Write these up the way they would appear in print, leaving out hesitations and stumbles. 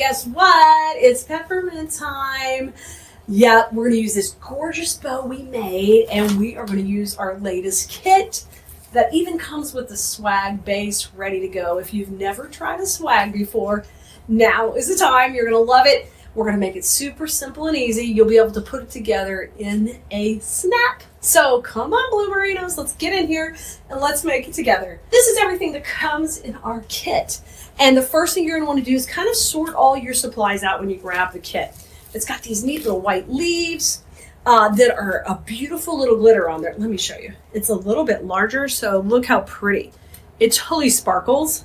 guess what? It's peppermint time. Yep, we're going to use this gorgeous bow we made, and we are going to use our latest kit that even comes with the swag base ready to go. If you've never tried a swag before, now is the time. You're going to love it. We're going to make it super simple and easy. You'll be able to put it together in a snap. So come on, Blue Merinos, let's get in here and let's make it together. This is everything that comes in our kit. And the first thing you're going to want to do is kind of sort all your supplies out when you grab the kit. It's got these neat little white leaves that are a beautiful little glitter on there. Let me show you. It's a little bit larger, so look how pretty. It totally sparkles.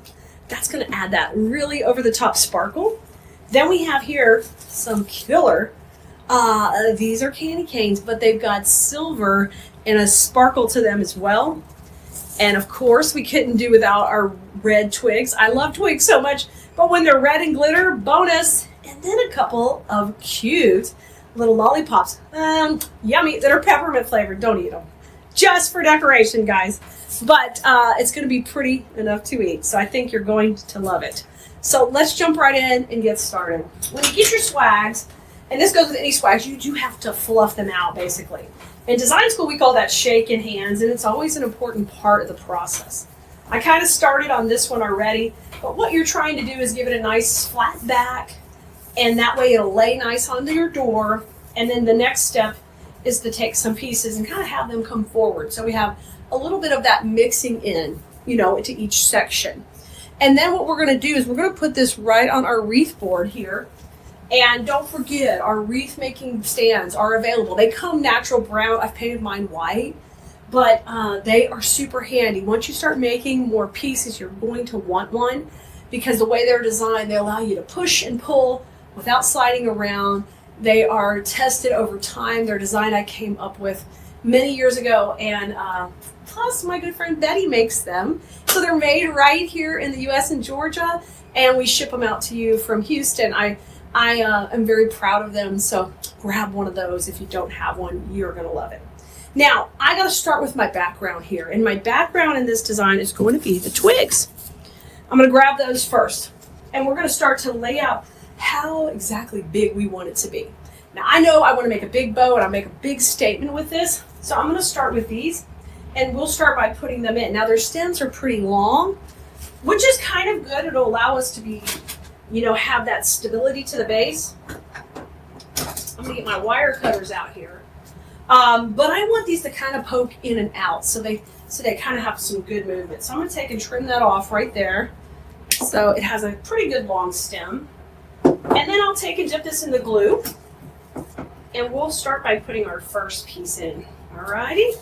That's going to add that really over the top sparkle. Then we have here some killer. These are candy canes, but they've got silver and a sparkle to them as well. And of course, we couldn't do without our red twigs. I love twigs so much, but when they're red and glitter, bonus. And then a couple of cute little lollipops. Yummy, that are peppermint flavored. Don't eat them. Just for decoration, guys. But it's going to be pretty enough to eat. So I think you're going to love it. So let's jump right in and get started. When you get your swags, and this goes with any swags, you do have to fluff them out, basically. In design school, we call that shaking hands, and it's always an important part of the process. I kind of started on this one already, but what you're trying to do is give it a nice flat back, and that way it'll lay nice onto your door. And then the next step is to take some pieces and kind of have them come forward. So we have a little bit of that mixing in, into each section. And then what we're going to do is we're going to put this right on our wreath board here. And don't forget, our wreath making stands are available. They come natural brown. I've painted mine white, but they are super handy. Once you start making more pieces, you're going to want one, because the way they're designed, they allow you to push and pull without sliding around. They are tested over time. They're design I came up with many years ago, and plus my good friend Betty makes them. So they're made right here in the U.S. in Georgia, and we ship them out to you from Houston. I am very proud of them, so grab one of those. If you don't have one, you're going to love it. Now, I got to start with my background here, and my background in this design is going to be the twigs. I'm going to grab those first, and we're going to start to lay out how exactly big we want it to be. Now, I know I want to make a big bow, and I'll make a big statement with this, so I'm going to start with these, and we'll start by putting them in. Now, their stems are pretty long, which is kind of good. It'll allow us to be, have that stability to the base. I'm going to get my wire cutters out here. But I want these to kind of poke in and out, so they kind of have some good movement. So I'm going to take and trim that off right there. So it has a pretty good long stem. And then I'll take and dip this in the glue. And we'll start by putting our first piece in. Alrighty.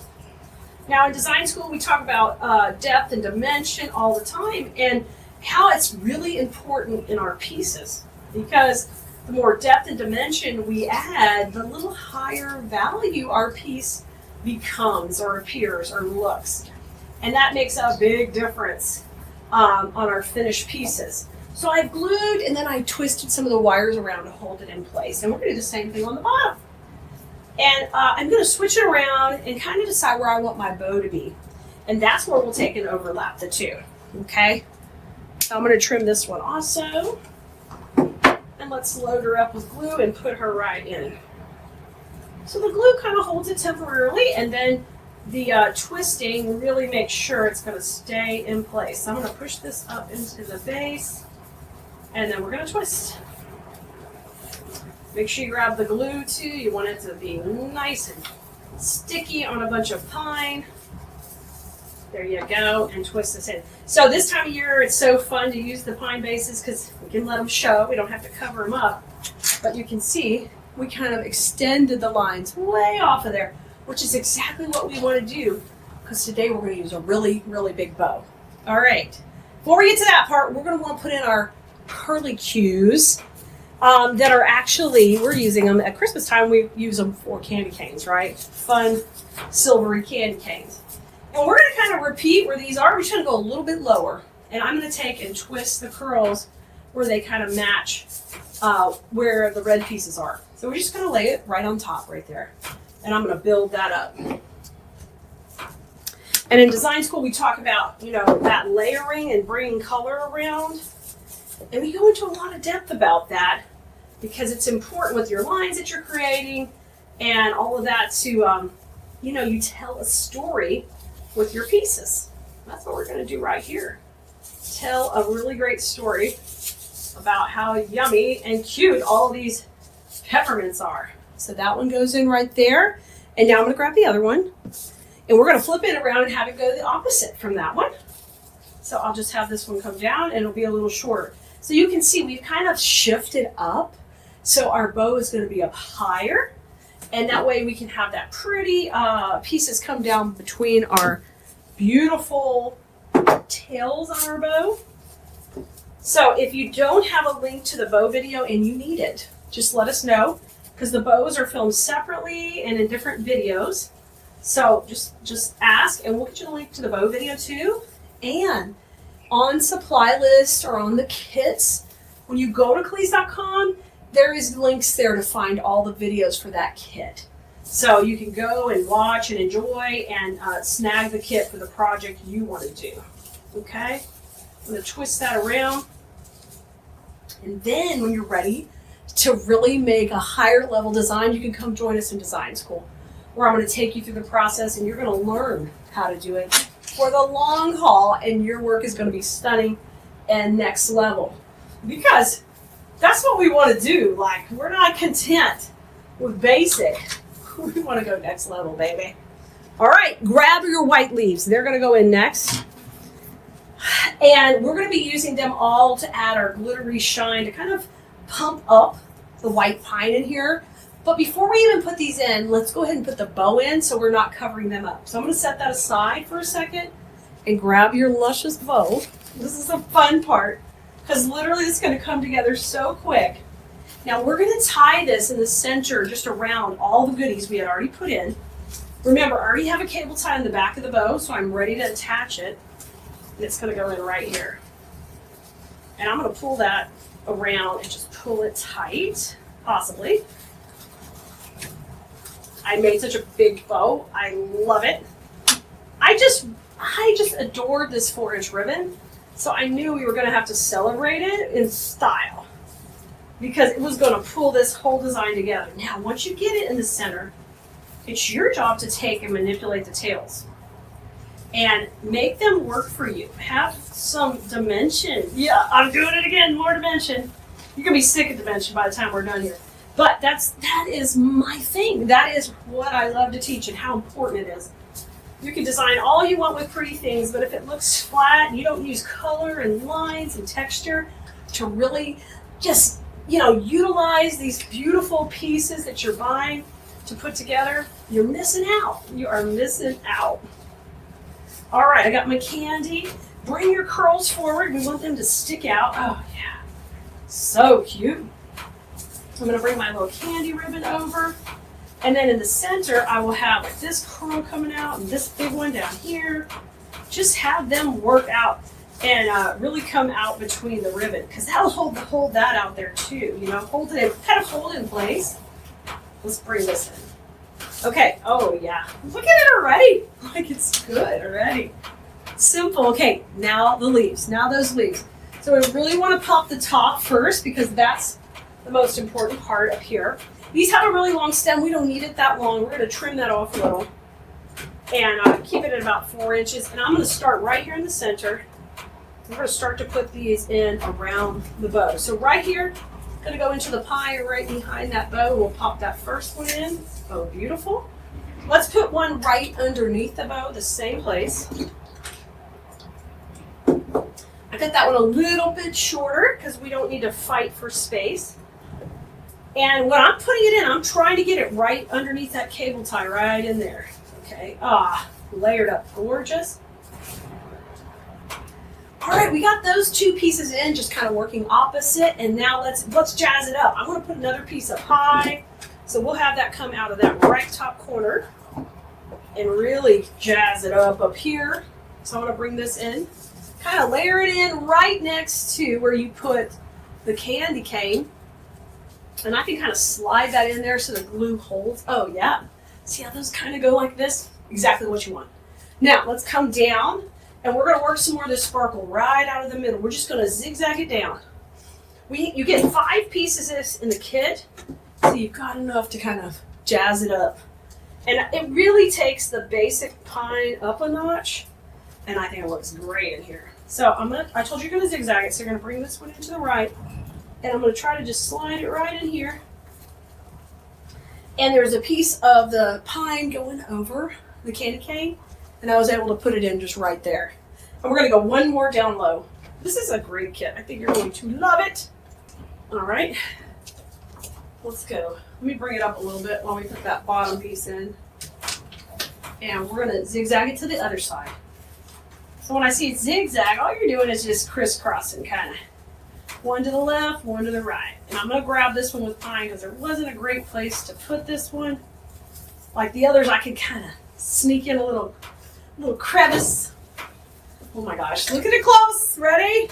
Now in design school, we talk about depth and dimension all the time, and how it's really important in our pieces, because the more depth and dimension we add, the little higher value our piece becomes or appears or looks. And that makes a big difference on our finished pieces. So I've glued, and then I twisted some of the wires around to hold it in place. And we're going to do the same thing on the bottom. And I'm going to switch it around and kind of decide where I want my bow to be. And that's where we'll take and overlap the two. Okay? So I'm going to trim this one also. And let's load her up with glue and put her right in. So the glue kind of holds it temporarily, and then the twisting really makes sure it's going to stay in place. So I'm going to push this up into the base, and then we're going to twist. Make sure you grab the glue too. You want it to be nice and sticky on a bunch of pine. There you go, and twist this in. So this time of year, it's so fun to use the pine bases because we can let them show. We don't have to cover them up. But you can see we kind of extended the lines way off of there, which is exactly what we want to do, because today we're going to use a really, really big bow. All right. Before we get to that part, we're going to want to put in our curlicues that are actually, we're using them at Christmas time. We use them for candy canes, right? Fun, silvery candy canes. And we're going to kind of repeat where these are. We're just going to go a little bit lower. And I'm going to take and twist the curls where they kind of match where the red pieces are. So we're just going to lay it right on top right there. And I'm going to build that up. And in design school, we talk about, that layering and bringing color around. And we go into a lot of depth about that because it's important with your lines that you're creating and all of that to, you tell a story with your pieces. That's what we're going to do right here. Tell a really great story about how yummy and cute all these peppermints are. So that one goes in right there. And now I'm going to grab the other one. And we're going to flip it around and have it go the opposite from that one. So I'll just have this one come down and it'll be a little shorter. So you can see we've kind of shifted up. So our bow is going to be up higher. And that way we can have that pretty pieces come down between our beautiful tails on our bow. So if you don't have a link to the bow video and you need it, just let us know because the bows are filmed separately and in different videos. So just ask and we'll get you the link to the bow video too. And on supply list or on the kits, when you go to Keleas.com, there is links there to find all the videos for that kit. So you can go and watch and enjoy and snag the kit for the project you want to do. Okay? I'm going to twist that around. And then when you're ready to really make a higher level design, you can come join us in design school, where I'm going to take you through the process and you're going to learn how to do it for the long haul, and your work is going to be stunning and next level. Because that's what we want to do. Like, we're not content with basic. We want to go next level, baby. All right, grab your white leaves. They're going to go in next. And we're going to be using them all to add our glittery shine to kind of pump up the white pine in here. But before we even put these in, let's go ahead and put the bow in so we're not covering them up. So I'm going to set that aside for a second and grab your luscious bow. This is the fun part because literally it's going to come together so quick. Now we're going to tie this in the center just around all the goodies we had already put in. Remember, I already have a cable tie on the back of the bow, so I'm ready to attach it. And it's going to go in right here. And I'm going to pull that around and just pull it tight, possibly. I made such a big bow. I love it. I just adored this 4-inch ribbon. So I knew we were going to have to celebrate it in style because it was going to pull this whole design together. Now, once you get it in the center, it's your job to take and manipulate the tails and make them work for you. Have some dimension. Yeah, I'm doing it again, more dimension. You're going to be sick of dimension by the time we're done here. But that is my thing. That is what I love to teach and how important it is. You can design all you want with pretty things, but if it looks flat and you don't use color and lines and texture to really just, utilize these beautiful pieces that you're buying to put together, you're missing out. You are missing out. All right, I got my candy. Bring your curls forward. We want them to stick out. Oh, yeah. So cute. I'm going to bring my little candy ribbon over. And then in the center, I will have this curl coming out and this big one down here. Just have them work out and really come out between the ribbon because that'll hold that out there too. Hold it in place. Let's bring this in. Okay. Oh, yeah. Look at it already. Like it's good already. Simple. Okay. Now the leaves. Now those leaves. So we really want to pop the top first because that's the most important part up here. These have a really long stem. We don't need it that long. We're going to trim that off a little and keep it at about 4 inches. And I'm going to start right here in the center. We're going to start to put these in around the bow. So right here, I'm going to go into the pie right behind that bow. We'll pop that first one in. Oh, beautiful. Let's put one right underneath the bow, the same place. I cut that one a little bit shorter because we don't need to fight for space. And when I'm putting it in, I'm trying to get it right underneath that cable tie, right in there. Okay, layered up, gorgeous. All right, we got those two pieces in, just kind of working opposite. And now let's jazz it up. I'm going to put another piece up high. So we'll have that come out of that right top corner and really jazz it up here. So I'm going to bring this in, kind of layer it in right next to where you put the candy cane. And I can kind of slide that in there so the glue holds. Oh, yeah. See how those kind of go like this? Exactly what you want. Now, let's come down, and we're going to work some more of this sparkle right out of the middle. We're just going to zigzag it down. You get 5 pieces of this in the kit, so you've got enough to kind of jazz it up. And it really takes the basic pine up a notch, and I think it looks great in here. So I told you you're gonna zigzag it, so you're gonna bring this one into the right, and I'm gonna try to just slide it right in here. And there's a piece of the pine going over the candy cane, and I was able to put it in just right there. And we're gonna go one more down low. This is a great kit. I think you're going to love it. All right, let's go. Let me bring it up a little bit while we put that bottom piece in. And we're gonna zigzag it to the other side. So when I see it zigzag, all you're doing is just crisscrossing, kind of. One to the left, one to the right. And I'm gonna grab this one with pine because there wasn't a great place to put this one. Like the others, I could kind of sneak in a little crevice. Oh my gosh, look at it close. Ready?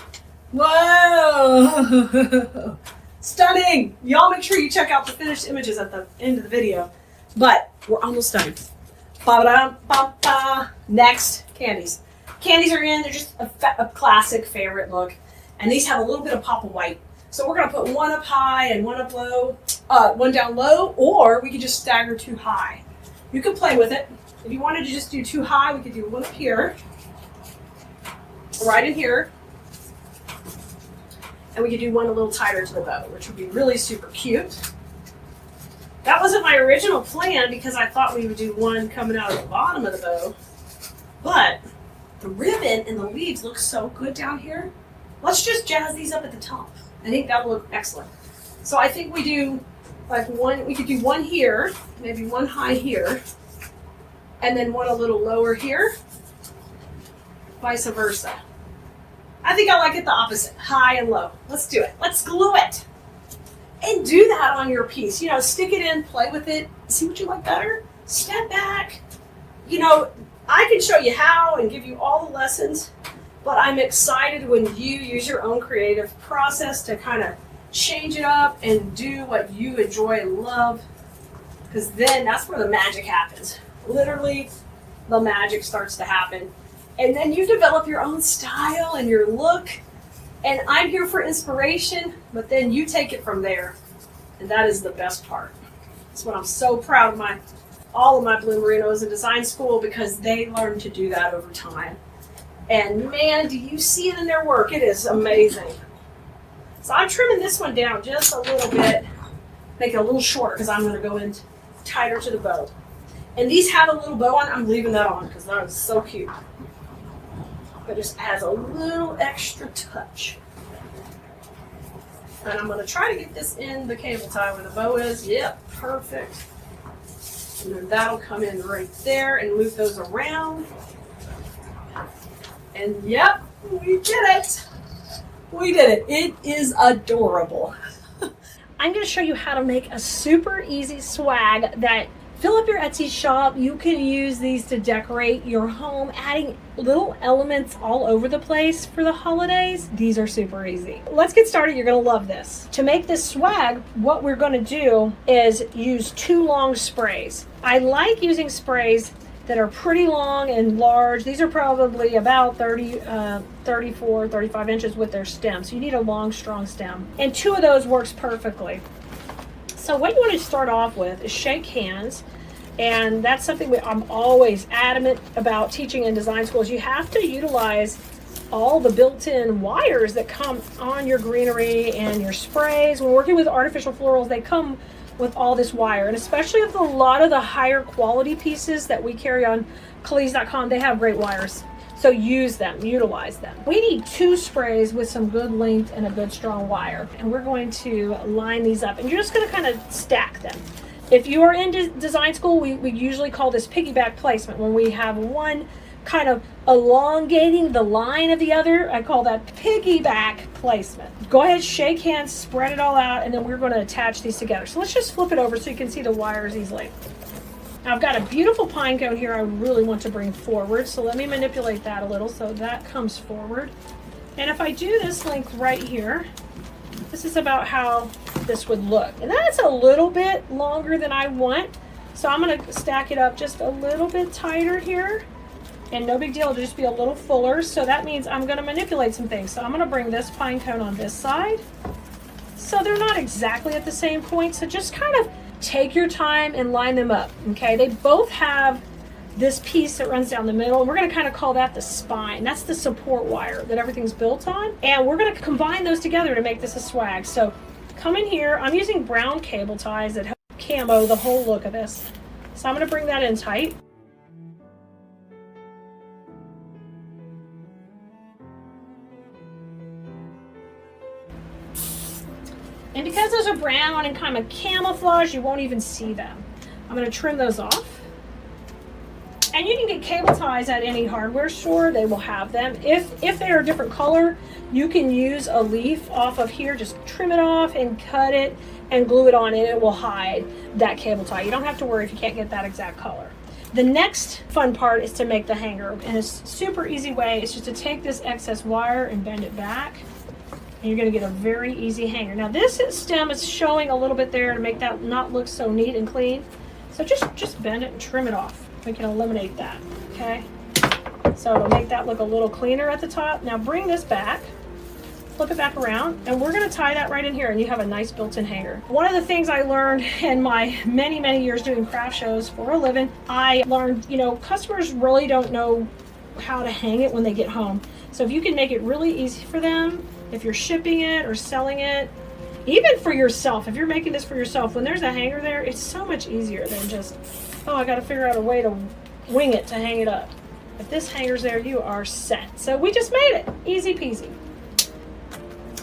Whoa! Stunning! Y'all make sure you check out the finished images at the end of the video. But we're almost done. Ba-ba-da-ba-ba. Next, candies. Candies are in. They're just a classic favorite look. And these have a little bit of pop of white. So we're going to put one up high and one up low, one down low, or we could just stagger 2 high. You can play with it. If you wanted to just do 2 high, we could do one up here, right in here, and we could do one a little tighter to the bow, which would be really super cute. That wasn't my original plan because I thought we would do one coming out of the bottom of the bow, but the ribbon and the leaves look so good down here. Let's just jazz these up at the top. I think that'll look excellent. So I think we do like one, we could do one here, maybe one high here, and then one a little lower here, vice versa. I think I like it the opposite, high and low. Let's do it. Let's glue it. And do that on your piece. You know, stick it in, play with it, see what you like better, step back. You know, I can show you how and give you all the lessons, but I'm excited when you use your own creative process to kind of change it up and do what you enjoy and love, because then that's where the magic happens. Literally, the magic starts to happen. And then you develop your own style and your look, and I'm here for inspiration, but then you take it from there, and that is the best part. That's what I'm so proud of all of my Blue Merinos in design school, because they learn to do that over time. And man, do you see it in their work? It is amazing. So I'm trimming this one down just a little bit, make it a little shorter because I'm going to go in tighter to the bow. And these have a little bow on. I'm leaving that on because that is so cute. It just adds a little extra touch. And I'm going to try to get this in the cable tie where the bow is. Yep, perfect. And then that'll come in right there and move those around. And yep, we did it. We did it. It is adorable. I'm going to show you how to make a super easy swag that fill up your Etsy shop. You can use these to decorate your home, adding little elements all over the place for the holidays. These are super easy. Let's get started. You're going to love this. To make this swag, what we're going to do is use 2 long sprays. I like using sprays that are pretty long and large. These are probably about 34, 35 inches with their stem. So you need a long, strong stem. And 2 of those works perfectly. So what you want to start off with is shake hands. And that's something I'm always adamant about teaching in design schools. You have to utilize all the built-in wires that come on your greenery and your sprays. When working with artificial florals, they come with all this wire, and especially with a lot of the higher quality pieces that we carry on Keleas.com, they have great wires. So use them, utilize them. We need 2 sprays with some good length and a good strong wire, and we're going to line these up, and you're just going to kind of stack them. If you are in design school, we usually call this piggyback placement, when we have one kind of elongating the line of the other. I call that piggyback placement. Go ahead, shake hands, spread it all out, and then we're going to attach these together. So let's just flip it over so you can see the wires easily. Now I've got a beautiful pine cone here I really want to bring forward, so let me manipulate that a little so that comes forward. And if I do this length right here, this is about how this would look. And that's a little bit longer than I want, so I'm going to stack it up just a little bit tighter here. And no big deal, it'll just be a little fuller. So that means I'm going to manipulate some things. So I'm going to bring this pine cone on this side. so they're not exactly at the same point. So just kind of take your time and line them up, okay? They both have this piece that runs down the middle, and we're going to kind of call that the spine. That's the support wire that everything's built on, and we're going to combine those together to make this a swag. So come in here. I'm using brown cable ties that help camo the whole look of this. So I'm going to bring that in tight. And because those are brown and kind of camouflage, you won't even see them. I'm going to trim those off. And you can get cable ties at any hardware store. They will have them. If they are a different color, you can use a leaf off of here. Just trim it off and cut it and glue it on, and it will hide that cable tie. You don't have to worry if you can't get that exact color. The next fun part is to make the hanger. And it's a super easy way. It's just to take this excess wire and bend it back. And you're going to get a very easy hanger. Now this stem is showing a little bit there to make that not look so neat and clean. So just bend it and trim it off. We can eliminate that, okay? So it'll make that look a little cleaner at the top. Now bring this back, flip it back around, and we're gonna tie that right in here, and you have a nice built-in hanger. One of the things I learned in my many, many years doing craft shows for a living, I learned, you know, customers really don't know how to hang it when they get home. So if you can make it really easy for them, if you're shipping it or selling it, even for yourself, if you're making this for yourself, when there's a hanger there, it's so much easier than just, oh, I got to figure out a way to wing it to hang it up. If this hanger's there, you are set. So we just made it. Easy peasy.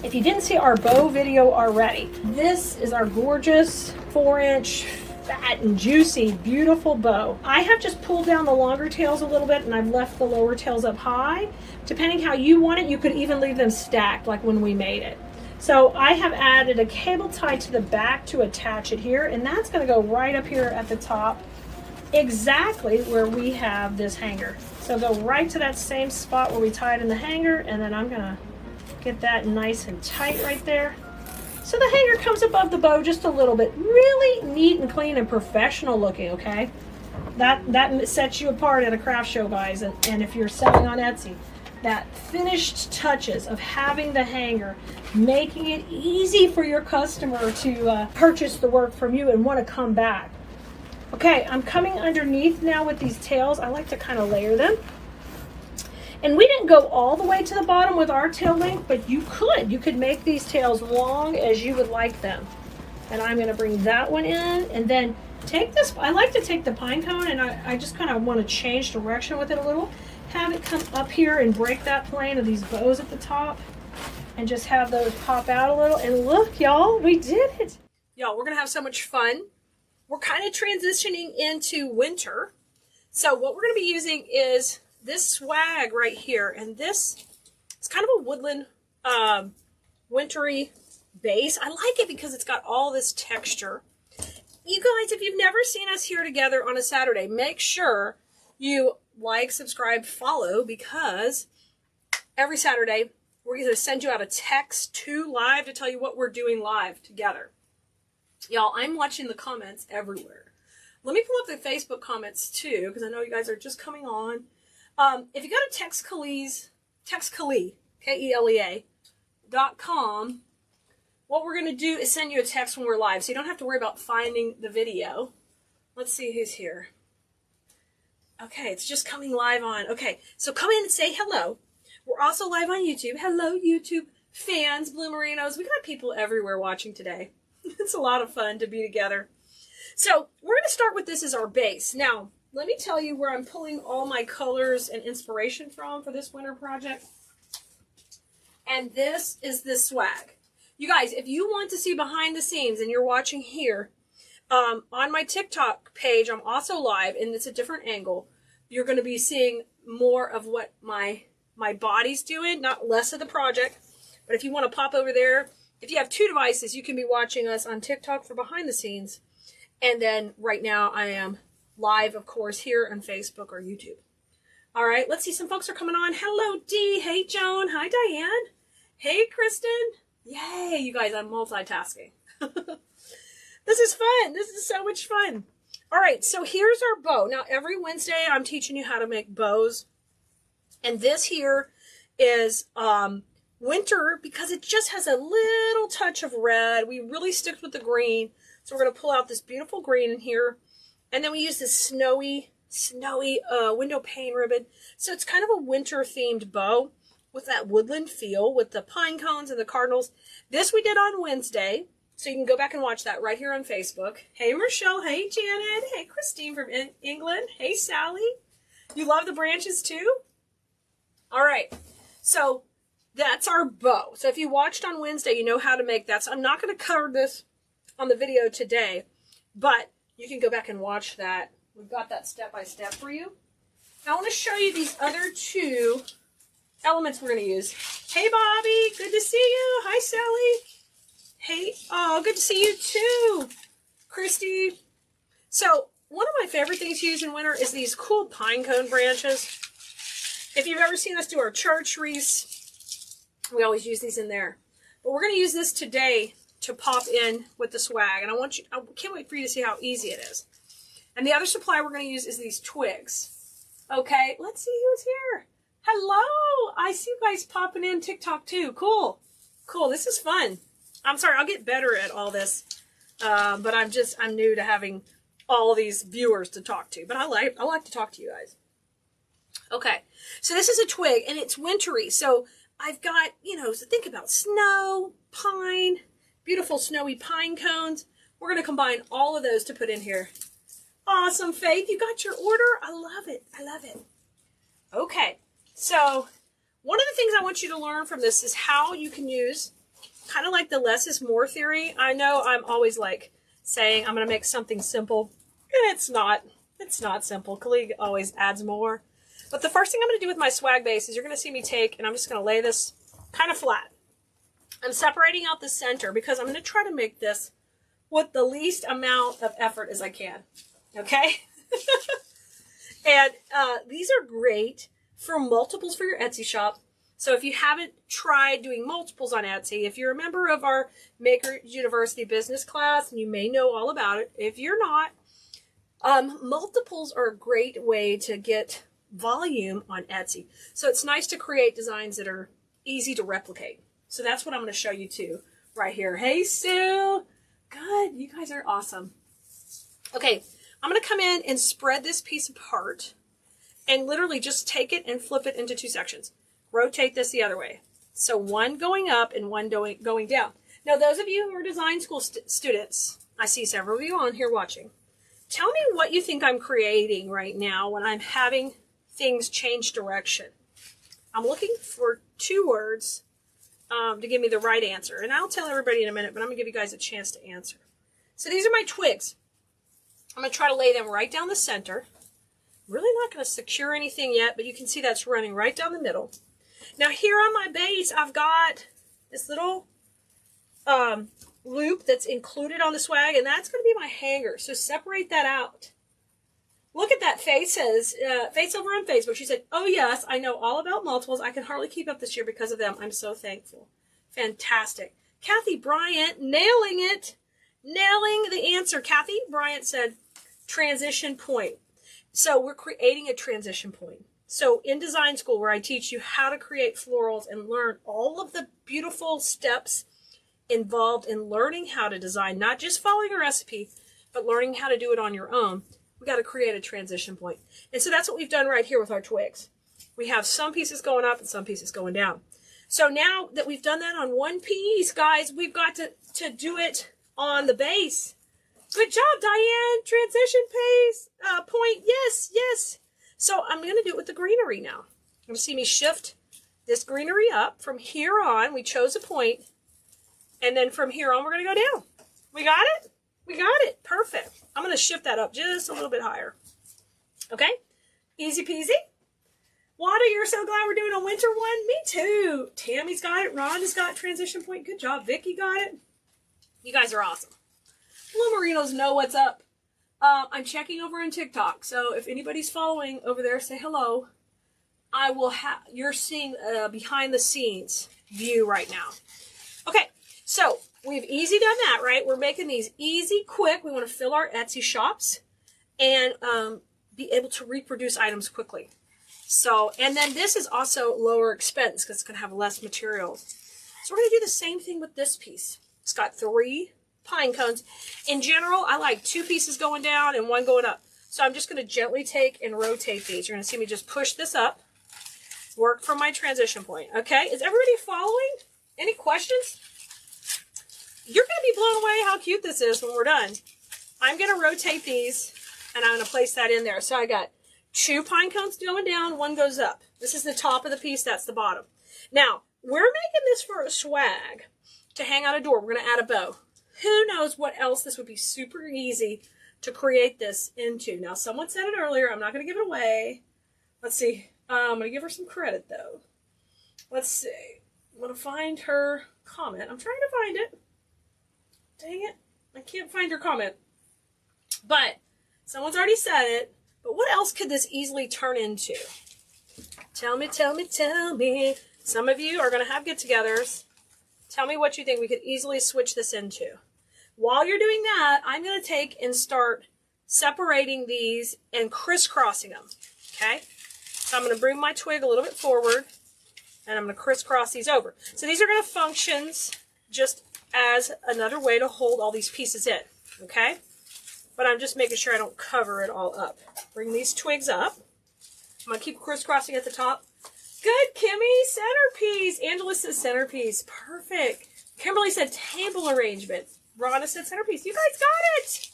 If you didn't see our bow video already, this is our gorgeous 4-inch fat and juicy, beautiful bow. I have just pulled down the longer tails a little bit, and I've left the lower tails up high. Depending how you want it, you could even leave them stacked like when we made it. So I have added a cable tie to the back to attach it here, and that's going to go right up here at the top, exactly where we have this hanger. So go right to that same spot where we tied in the hanger, and then I'm going to get that nice and tight right there. So the hanger comes above the bow just a little bit. Really neat and clean and professional looking, okay? That sets you apart at a craft show, guys, and if you're selling on Etsy. That finished touches of having the hanger, making it easy for your customer to purchase the work from you and want to come back. Okay, I'm coming underneath now with these tails. I like to kind of layer them. And we didn't go all the way to the bottom with our tail length, but you could. You could make these tails long as you would like them. And I'm going to bring that one in, and then take this. I like to take the pine cone, and I just kind of want to change direction with it a little. Have it come up here and break that plane of these bows at the top, and just have those pop out a little. And look, y'all, we did it. Y'all, we're going to have so much fun. We're kind of transitioning into winter. So what we're going to be using is this swag right here. And this, it's kind of a woodland, wintry base. I like it because it's got all this texture. You guys, if you've never seen us here together on a Saturday, make sure you like, subscribe, follow, because every Saturday we're going to send you out a text to live to tell you what we're doing live together. Y'all, I'm watching the comments everywhere. Let me pull up the Facebook comments too, because I know you guys are just coming on. If you go to text Keleas, KELEA.com, what we're going to do is send you a text when we're live, so you don't have to worry about finding the video. Let's see who's here. Okay, it's just coming live on. Okay, so come in and say hello. We're also live on YouTube. Hello, YouTube fans, Blue Merinos. We got people everywhere watching today. It's a lot of fun to be together. So we're going to start with this as our base. Now, let me tell you where I'm pulling all my colors and inspiration from for this winter project. And this is this swag. You guys, if you want to see behind the scenes and you're watching here, on my TikTok page, I'm also live, and it's a different angle. You're going to be seeing more of what my body's doing, not less of the project. But if you want to pop over there, if you have two devices, you can be watching us on TikTok for behind the scenes. And then right now I am live, of course, here on Facebook or YouTube. All right, let's see. Some folks are coming on. Hello, Dee. Hey, Joan. Hi, Diane. Hey, Kristen. Yay, you guys, I'm multitasking. This is fun. This is so much fun. All right, so here's our bow. Now, every Wednesday, I'm teaching you how to make bows. And this here is winter because it just has a little touch of red. We really stick with the green. So we're going to pull out this beautiful green in here. And then we use this snowy window pane ribbon. So it's kind of a winter themed bow with that woodland feel with the pine cones and the cardinals. This we did on Wednesday. So you can go back and watch that right here on Facebook. Hey, Michelle. Hey, Janet. Hey, Christine from England. Hey, Sally. You love the branches too? All right. So that's our bow. So if you watched on Wednesday, you know how to make that. So I'm not going to cover this on the video today, but you can go back and watch that. We've got that step by step for you. Now I want to show you these other two elements we're going to use. Hey, Bobby. Good to see you. Hi, Sally. Hey, oh, good to see you too, Christy. So one of my favorite things to use in winter is these cool pine cone branches. If you've ever seen us do our church wreaths, we always use these in there. But we're going to use this today to pop in with the swag. And I can't wait for you to see how easy it is. And the other supply we're going to use is these twigs. Okay, let's see who's here. Hello. I see you guys popping in TikTok too. Cool. Cool. This is fun. I'm sorry, I'll get better at all this. But I'm new to having all these viewers to talk to. But I like to talk to you guys. Okay, so this is a twig, and it's wintry. So I've got, so think about snow, pine, beautiful snowy pine cones. We're going to combine all of those to put in here. Awesome, Faith. You got your order? I love it. I love it. Okay, so one of the things I want you to learn from this is how you can use kind of like the less is more theory. I know I'm always like saying I'm going to make something simple, and it's not. It's not simple. Keleas always adds more. But the first thing I'm going to do with my swag base is you're going to see me take, and I'm just going to lay this kind of flat. I'm separating out the center because I'm going to try to make this with the least amount of effort as I can. Okay? And these are great for multiples for your Etsy shop. So if you haven't tried doing multiples on Etsy, if you're a member of our Maker University business class, and you may know all about it, if you're not, multiples are a great way to get volume on Etsy. So it's nice to create designs that are easy to replicate. So that's what I'm going to show you too right here. Hey, Sue. Good. You guys are awesome. Okay. I'm going to come in and spread this piece apart and literally just take it and flip it into two sections. Rotate this the other way. So one going up and one going down. Now, those of you who are design school students, I see several of you on here watching. Tell me what you think I'm creating right now when I'm having things change direction. I'm looking for two words to give me the right answer. And I'll tell everybody in a minute, but I'm going to give you guys a chance to answer. So these are my twigs. I'm going to try to lay them right down the center. Really not going to secure anything yet, but you can see that's running right down the middle. Now here on my base, I've got this little loop that's included on the swag, and that's going to be my hanger. So separate that out. Look at that. Faith says, Faith's over on Facebook. She said, oh yes, I know all about multiples. I can hardly keep up this year because of them. I'm so thankful. Fantastic. Kathy Bryant, nailing it. Nailing the answer. Kathy Bryant said, transition point. So we're creating a transition point. So in design school, where I teach you how to create florals and learn all of the beautiful steps involved in learning how to design, not just following a recipe, but learning how to do it on your own, we got to create a transition point. And so that's what we've done right here with our twigs. We have some pieces going up and some pieces going down. So now that we've done that on one piece, guys, we've got to do it on the base. Good job, Diane. Transition point. Yes, yes. So I'm going to do it with the greenery now. You're going to see me shift this greenery up. From here on, we chose a point. And then from here on, we're going to go down. We got it? We got it. Perfect. I'm going to shift that up just a little bit higher. Okay? Easy peasy. Wanda, you're so glad we're doing a winter one. Me too. Tammy's got it. Rhonda's got transition point. Good job. Vicky got it. You guys are awesome. Blue Merinos know what's up. I'm checking over on TikTok. So if anybody's following over there, say hello. I will have, you're seeing a behind the scenes view right now. Okay. So we've easy done that, right? We're making these easy, quick. We want to fill our Etsy shops and be able to reproduce items quickly. So, and then this is also lower expense because it's going to have less materials. So we're going to do the same thing with this piece. It's got 3 pine cones. In general, I like 2 pieces going down and 1 going up. So I'm just going to gently take and rotate these. You're going to see me just push this up. Work from my transition point. Okay, is everybody following? Any questions? You're going to be blown away how cute this is when we're done. I'm going to rotate these and I'm going to place that in there. So I got 2 pine cones going down, 1 goes up. This is the top of the piece, that's the bottom. Now, we're making this for a swag to hang on a door. We're going to add a bow. Who knows what else this would be super easy to create this into. Now, someone said it earlier. I'm not going to give it away. Let's see. I'm going to give her some credit, though. Let's see. I'm going to find her comment. I'm trying to find it. Dang it. I can't find her comment. But someone's already said it. But what else could this easily turn into? Tell me, tell me, tell me. Some of you are going to have get-togethers. Tell me what you think we could easily switch this into. While you're doing that, I'm going to take and start separating these and crisscrossing them. Okay? So I'm going to bring my twig a little bit forward, and I'm going to crisscross these over. So these are going to function just as another way to hold all these pieces in. Okay? But I'm just making sure I don't cover it all up. Bring these twigs up. I'm going to keep crisscrossing at the top. Good, Kimmy. Centerpiece. Angela says centerpiece. Perfect. Kimberly said table arrangement. Rhonda said centerpiece. You guys got it.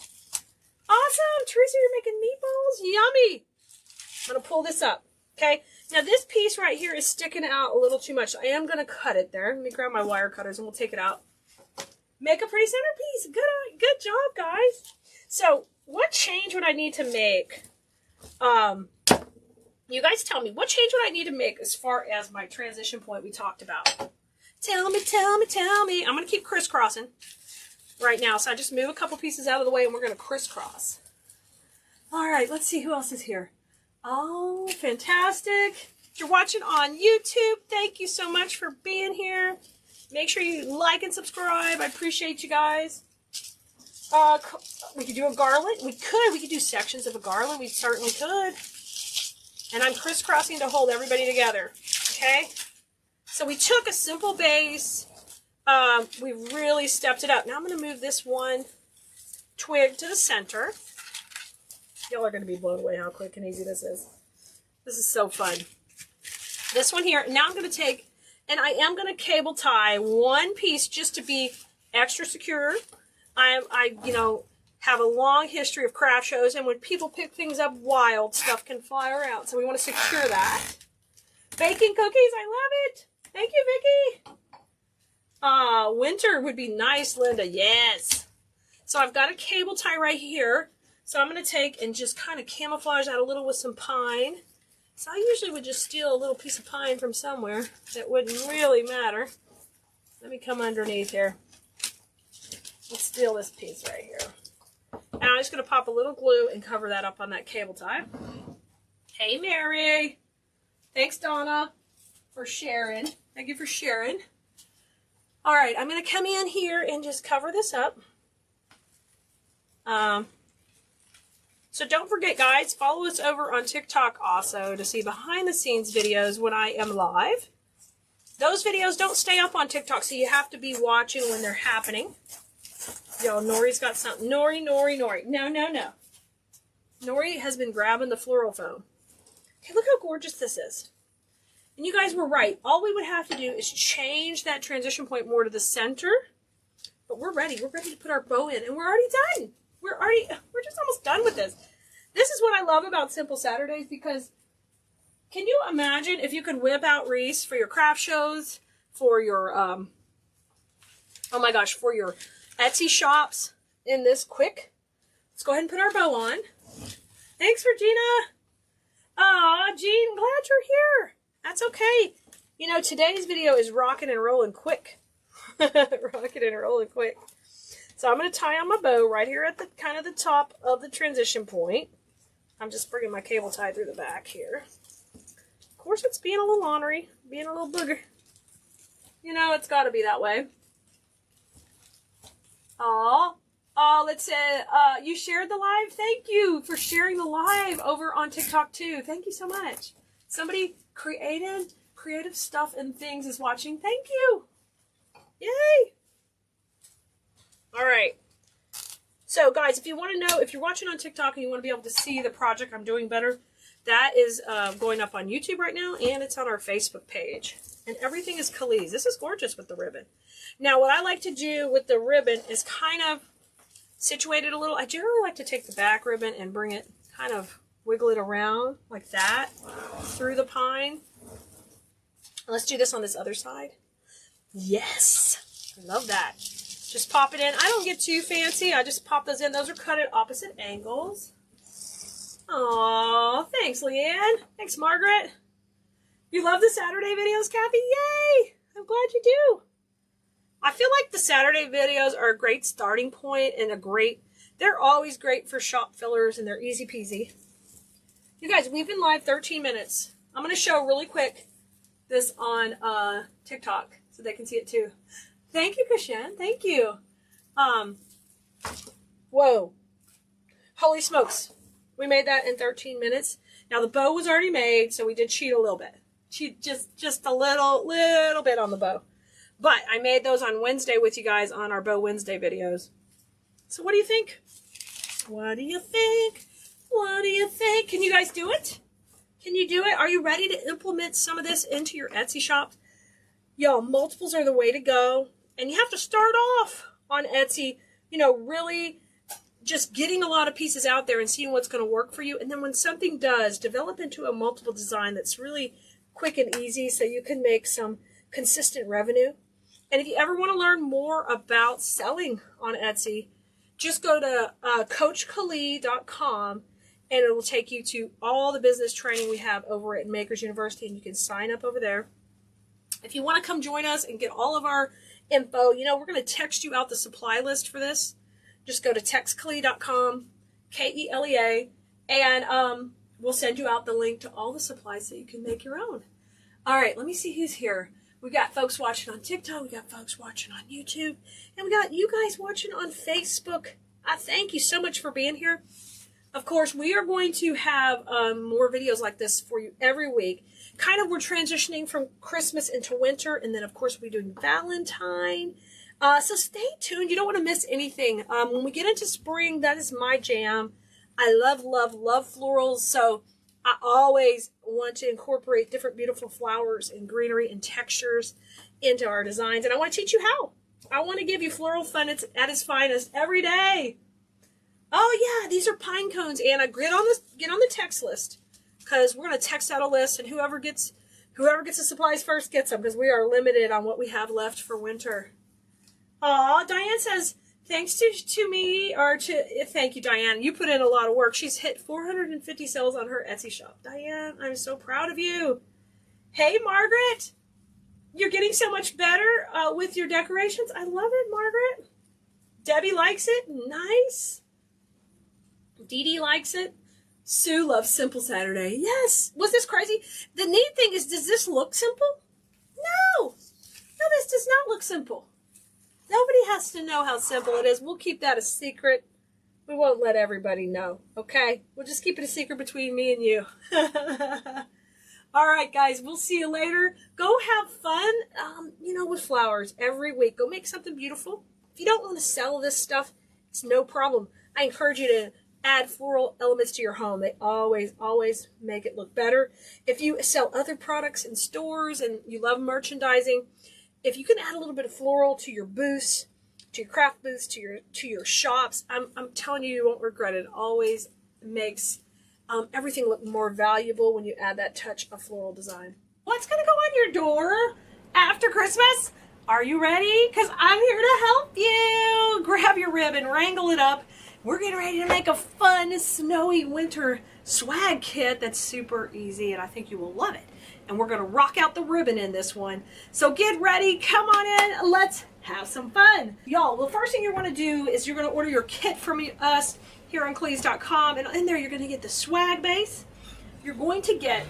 Awesome. Teresa, you're making meatballs. Yummy. I'm going to pull this up. Okay. Now this piece right here is sticking out a little too much. So I am going to cut it there. Let me grab my wire cutters and we'll take it out. Make a pretty centerpiece. Good job, guys. So what change would I need to make? You guys tell me, what change would I need to make as far as my transition point we talked about? Tell me, tell me, tell me. I'm going to keep crisscrossing right now. So I just move a couple pieces out of the way and we're going to crisscross. All right, let's see who else is here. Oh, fantastic. If you're watching on YouTube, thank you so much for being here. Make sure you like and subscribe. I appreciate you guys. We could do a garland. We could do sections of a garland. We certainly could. And I'm crisscrossing to hold everybody together. Okay? So we took a simple base. We really stepped it up. Now I'm going to move this one twig to the center. Y'all are going to be blown away how quick and easy this is. This is so fun. This one here. Now I'm going to take, and I am going to cable tie one piece just to be extra secure. I have a long history of craft shows, and when people pick things up wild, stuff can fly around. So we want to secure that. Baking cookies, I love it. Thank you, Vicki. Winter would be nice, Linda. Yes. So I've got a cable tie right here. So I'm going to take and just kind of camouflage that a little with some pine. So I usually would just steal a little piece of pine from somewhere. That wouldn't really matter. Let me come underneath here. Let's steal this piece right here. And I'm just going to pop a little glue and cover that up on that cable tie. Hey, Mary. Thanks, Donna, for sharing. Thank you for sharing. All right, I'm going to come in here and just cover this up. So don't forget, guys, follow us over on TikTok also to see behind-the-scenes videos when I am live. Those videos don't stay up on TikTok, so you have to be watching when they're happening. Yo, Nori's got something. Nori. No. Nori has been grabbing the floral foam. Okay, look how gorgeous this is. And you guys were right. All we would have to do is change that transition point more to the center. But we're ready. We're ready to put our bow in. And we're already done. We're just almost done with this. This is what I love about Simple Saturdays, because can you imagine if you could whip out wreaths for your craft shows, for your, oh my gosh, for your Etsy shops in this quick? Let's go ahead and put our bow on. Thanks, Regina. Aw, Jean, glad you're here. That's okay. You know, today's video is rocking and rolling quick. Rocking and rolling quick. So I'm going to tie on my bow right here at the kind of the top of the transition point. I'm just bringing my cable tie through the back here. Of course, it's being a little ornery, being a little booger. You know, it's got to be that way. Oh, let's say you shared the live. Thank you for sharing the live over on TikTok too. Thank you so much. Somebody creative stuff and things is watching. Thank you. Yay. All right. So guys, if you want to know, if you're watching on TikTok and you want to be able to see the project I'm doing better, that is going up on YouTube right now, and it's on our Facebook page. And everything is Keleas. This is gorgeous with the ribbon. Now, what I like to do with the ribbon is kind of situate it a little. I generally like to take the back ribbon and bring it, kind of wiggle it around like that through the pine. Let's do this on this other side. Yes, I love that. Just pop it in. I don't get too fancy. I just pop those in. Those are cut at opposite angles. Aw, thanks, Leanne. Thanks, Margaret. You love the Saturday videos, Kathy? Yay! I'm glad you do. I feel like the Saturday videos are a great starting point and they're always great for shop fillers, and they're easy peasy. You guys, we've been live 13 minutes. I'm going to show really quick this on TikTok so they can see it too. Thank you, Kashan. Thank you. Whoa. Holy smokes. We made that in 13 minutes. Now the bow was already made, so we did cheat a little bit. Cheat just a little bit on the bow. But I made those on Wednesday with you guys on our Bow Wednesday videos. So what do you think? What do you think? What do you think? Can you guys do it? Can you do it? Are you ready to implement some of this into your Etsy shop? Y'all, multiples are the way to go. And you have to start off on Etsy, you know, really just getting a lot of pieces out there and seeing what's going to work for you. And then when something does, develop into a multiple design that's really quick and easy so you can make some consistent revenue. And if you ever want to learn more about selling on Etsy, just go to coachkeleas.com and it will take you to all the business training we have over at Makers University, and you can sign up over there. If you want to come join us and get all of our info, you know, we're going to text you out the supply list for this. Just go to textkeleas.com, K-E-L-E-A, and we'll send you out the link to all the supplies so you can make your own. All right, let me see who's here. We got folks watching on TikTok, we got folks watching on YouTube, and we got you guys watching on Facebook. I thank you so much for being here. Of course, we are going to have more videos like this for you every week. Kind of, we're transitioning from Christmas into winter, and then of course we're doing Valentine. So stay tuned. You don't want to miss anything. When we get into spring, that is my jam. I love, love, love florals. So I always want to incorporate different beautiful flowers and greenery and textures into our designs. And I want to teach you how. I want to give you floral fun at its finest every day. Oh yeah, these are pine cones, Anna. Get on the text list, because we're going to text out a list, and whoever gets the supplies first gets them, because we are limited on what we have left for winter. Aw, Diane says, thanks to me, or thank you, Diane. You put in a lot of work. She's hit 450 sales on her Etsy shop. Diane, I'm so proud of you. Hey, Margaret, you're getting so much better with your decorations. I love it, Margaret. Debbie likes it. Nice. Dee Dee likes it. Sue loves Simple Saturday. Yes. Was this crazy? The neat thing is, does this look simple? No. No, this does not look simple. Nobody has to know how simple it is. We'll keep that a secret. We won't let everybody know, okay? We'll just keep it a secret between me and you. All right, guys, we'll see you later. Go have fun, with flowers every week. Go make something beautiful. If you don't want to sell this stuff, it's no problem. I encourage you to add floral elements to your home. They always, always make it look better. If you sell other products in stores and you love merchandising, if you can add a little bit of floral to your booths, to your craft booths, to your shops, I'm telling you, you won't regret it. It always makes everything look more valuable when you add that touch of floral design. What's going to go on your door after Christmas? Are you ready? Because I'm here to help you. Grab your ribbon, wrangle it up. We're getting ready to make a fun, snowy winter swag kit that's super easy, and I think you will love it. And we're going to rock out the ribbon in this one. So get ready. Come on in. Let's have some fun. Y'all, the first thing you're going to do is you're going to order your kit from us here on Keleas.com. And in there, you're going to get the swag base. You're going to get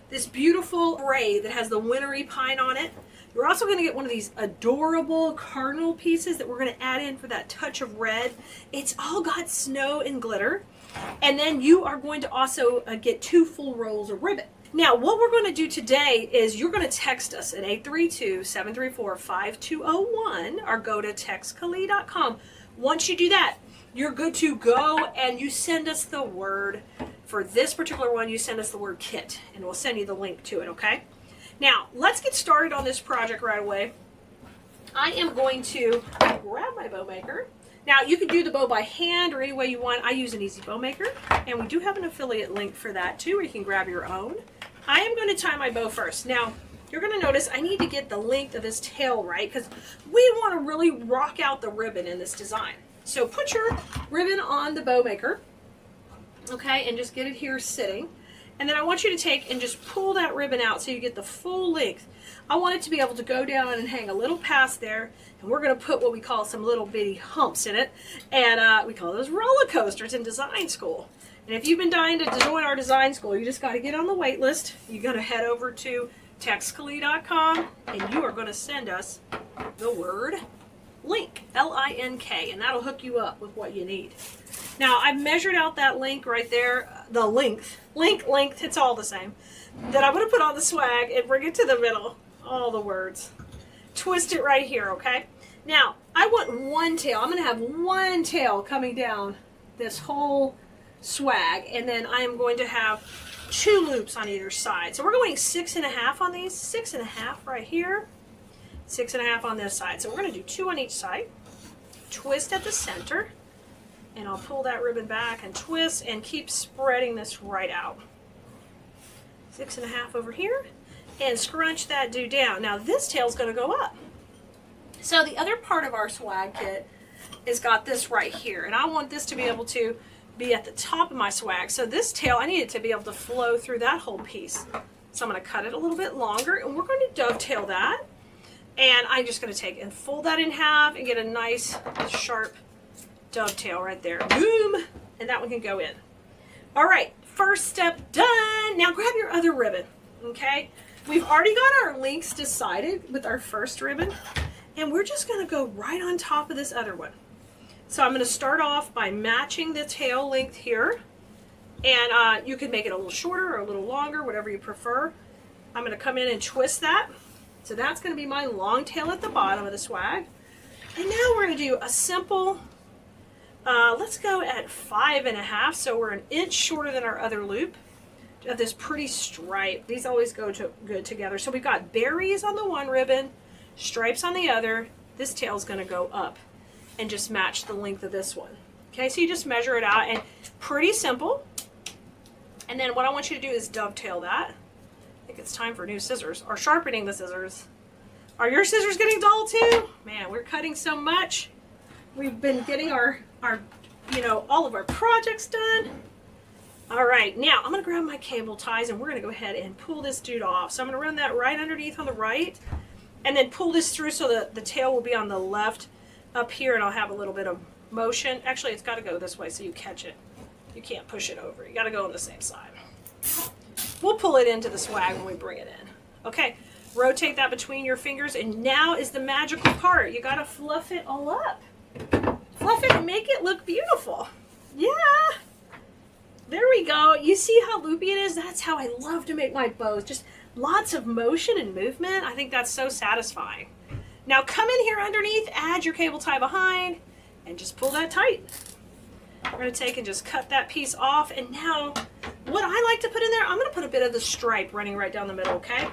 this beautiful braid that has the wintry pine on it. You're also going to get one of these adorable cardinal pieces that we're going to add in for that touch of red. It's all got snow and glitter. And then you are going to also get 2 full rolls of ribbon. Now, what we're going to do today is you're going to text us at 832-734-5201 or go to textkeleas.com. Once you do that, you're good to go, and you send us the word. For this particular one, you send us the word kit, and we'll send you the link to it, okay? Now, let's get started on this project right away. I am going to grab my bow maker. Now, you can do the bow by hand or any way you want. I use an easy bow maker, and we do have an affiliate link for that too, where you can grab your own. I am going to tie my bow first. Now, you're going to notice I need to get the length of this tail right, because we want to really rock out the ribbon in this design. So put your ribbon on the bow maker, okay, and just get it here sitting. And then I want you to take and just pull that ribbon out so you get the full length. I want it to be able to go down and hang a little past there, and we're going to put what we call some little bitty humps in it, and we call those roller coasters in design school. And if you've been dying to join our design school, you just got to get on the wait list. You're going to head over to textkeleas.com, and you are going to send us the word link, L-I-N-K, and that'll hook you up with what you need. Now, I've measured out that link right there, the length, it's all the same, that I'm going to put on the swag and bring it to the middle, all the words. Twist it right here, okay? Now, I want one tail. I'm going to have one tail coming down this whole swag, and then I am going to have 2 loops on either side. So we're going 6.5 on these, 6.5 right here, 6.5 on this side. So we're going to do 2 on each side, twist at the center, and I'll pull that ribbon back and twist and keep spreading this right out. 6.5 over here, and scrunch that dude down. Now this tail's going to go up. So the other part of our swag kit is got this right here, and I want this to be able to be at the top of my swag. So this tail, I need it to be able to flow through that whole piece. So I'm going to cut it a little bit longer, and we're going to dovetail that. And I'm just going to take and fold that in half and get a nice sharp dovetail right there. Boom! And that one can go in. All right, first step done. Now grab your other ribbon, okay? We've already got our lengths decided with our first ribbon, and we're just going to go right on top of this other one. So I'm going to start off by matching the tail length here, and you can make it a little shorter or a little longer, whatever you prefer. I'm going to come in and twist that. So that's going to be my long tail at the bottom of the swag. And now we're going to do a simple, let's go at 5.5, so we're an inch shorter than our other loop of this pretty stripe. These always go good together. So we've got berries on the one ribbon, stripes on the other. This tail is going to go up and just match the length of this one. Okay, so you just measure it out, and pretty simple. And then what I want you to do is dovetail that. I think it's time for new scissors, or sharpening the scissors. Are your scissors getting dull too? Man, we're cutting so much. We've been getting our all of our projects done. All right, now I'm gonna grab my cable ties, and we're gonna go ahead and pull this dude off. So I'm gonna run that right underneath on the right, and then pull this through so that the tail will be on the left up here, and I'll have a little bit of motion. Actually, it's gotta go this way so you catch it. You can't push it over. You gotta go on the same side. We'll pull it into the swag when we bring it in. Okay, rotate that between your fingers, and now is the magical part. You gotta fluff it all up. Fluff it and make it look beautiful. Yeah. There we go. You see how loopy it is? That's how I love to make my bows. Just lots of motion and movement. I think that's so satisfying. Now come in here underneath, add your cable tie behind, and just pull that tight. We're going to take and just cut that piece off, and now what I like to put in there, I'm going to put a bit of the stripe running right down the middle, okay?